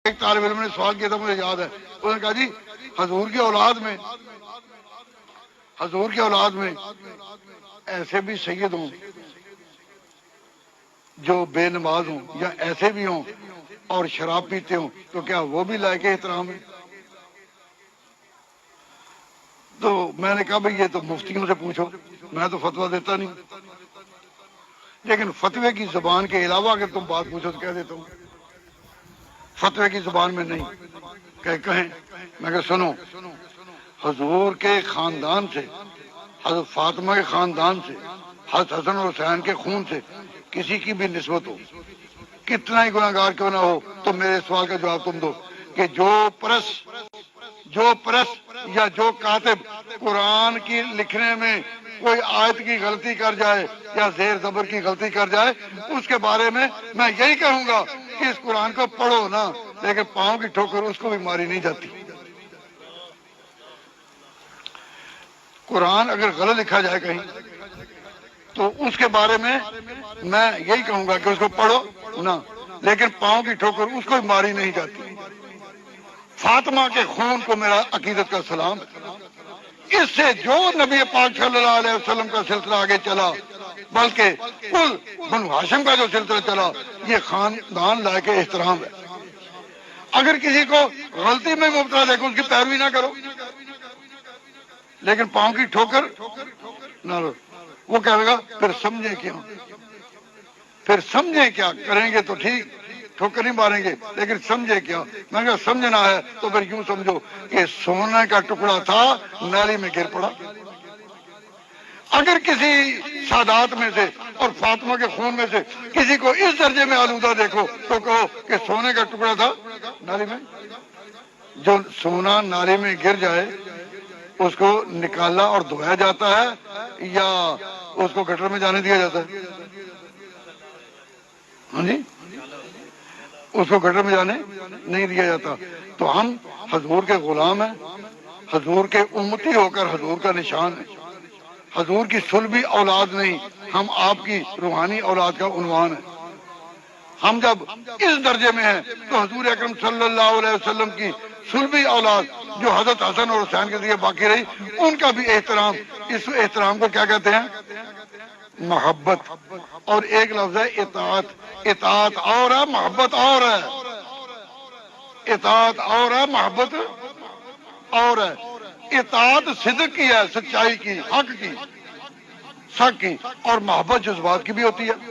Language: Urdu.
ایک طالب علم نے سوال کیا تھا، مجھے یاد ہے، انہوں نے کہا جی حضور کی اولاد میں ایسے بھی سید ہوں جو بے نماز ہوں، یا ایسے بھی ہوں اور شراب پیتے ہوں، تو کیا وہ بھی لائق احترام ہے؟ تو میں نے کہا بھئی یہ تو مفتیوں سے پوچھو، میں تو فتویٰ دیتا نہیں، لیکن فتوے کی زبان کے علاوہ اگر تم بات پوچھو تو کہہ دیتا ہوں، فتوے کی زبان میں نہیں کہ کہیں۔ میں کہ سنو، حضور کے خاندان سے، حضرت فاطمہ کے خاندان سے، حضرت حسن اور حسین کے خون سے کسی کی بھی نسبت ہو، کتنا ہی گناہگار کیوں نہ ہو، تو میرے سوال کا جواب تم دو کہ جو پرس یا جو کاتب قرآن کی لکھنے میں کوئی آیت کی غلطی کر جائے یا زیر زبر کی غلطی کر جائے، اس کے بارے میں یہی کہوں گا کہ اس قرآن کو پڑھو نا، لیکن پاؤں کی ٹھوکر اس کو بھی ماری نہیں جاتی۔ قرآن اگر غلط لکھا جائے کہیں تو اس کے بارے میں یہی کہوں گا کہ اس کو پڑھو نا، لیکن پاؤں کی ٹھوکر اس کو بھی ماری نہیں جاتی۔ فاطمہ کے خون کو میرا عقیدت کا سلام۔ اس سے جو نبی پاک صلی اللہ علیہ وسلم کا سلسلہ آگے چلا، بلکہ کل بنو ہاشم کا جو سلسلہ چلا، یہ خاندان لائق احترام ہے۔ اگر کسی کو غلطی میں مبتلا دیکھو، اس کی پیروی نہ کرو، لیکن پاؤں کی ٹھوکر نہ لو۔ وہ کہے گا پھر سمجھیں کیا کریں گے تو ٹھیک، ٹھوکر نہیں ماریں گے، لیکن سمجھے کیا؟ میں نے کہا سمجھنا ہے تو پھر یوں سمجھو کہ سونے کا ٹکڑا تھا، نالی میں گر پڑا۔ اگر کسی سادات میں سے اور فاطمہ کے خون میں سے کسی کو اس درجے میں آلودہ دیکھو تو کہو کہ سونے کا ٹکڑا تھا نالی میں۔ جو سونا نالی میں گر جائے اس کو نکالا اور دھویا جاتا ہے یا اس کو گٹر میں جانے دیا جاتا ہے؟ ہاں جی، اس کو گٹر میں جانے نہیں دیا جاتا۔ تو ہم حضور کے غلام ہیں، حضور کے امتی ہو کر حضور کا نشان ہے، حضور کی صلبی اولاد نہیں، ہم آپ کی روحانی اولاد کا عنوان ہے۔ ہم جب اس درجے میں ہیں تو حضور اکرم صلی اللہ علیہ وسلم کی صلبی اولاد جو حضرت حسن اور حسین کے ذریعے باقی رہی، ان کا بھی احترام، اس احترام کو کیا کہتے ہیں؟ محبت۔ اور ایک لفظ ہے اطاعت۔ اطاعت اور ہے، محبت اور ہے۔ اطاعت اور ہے، محبت اور ہے۔ اطاعت صدق کی ہے، سچائی کی، حق کی، سچ کی، اور محبت جذبات کی بھی ہوتی ہے۔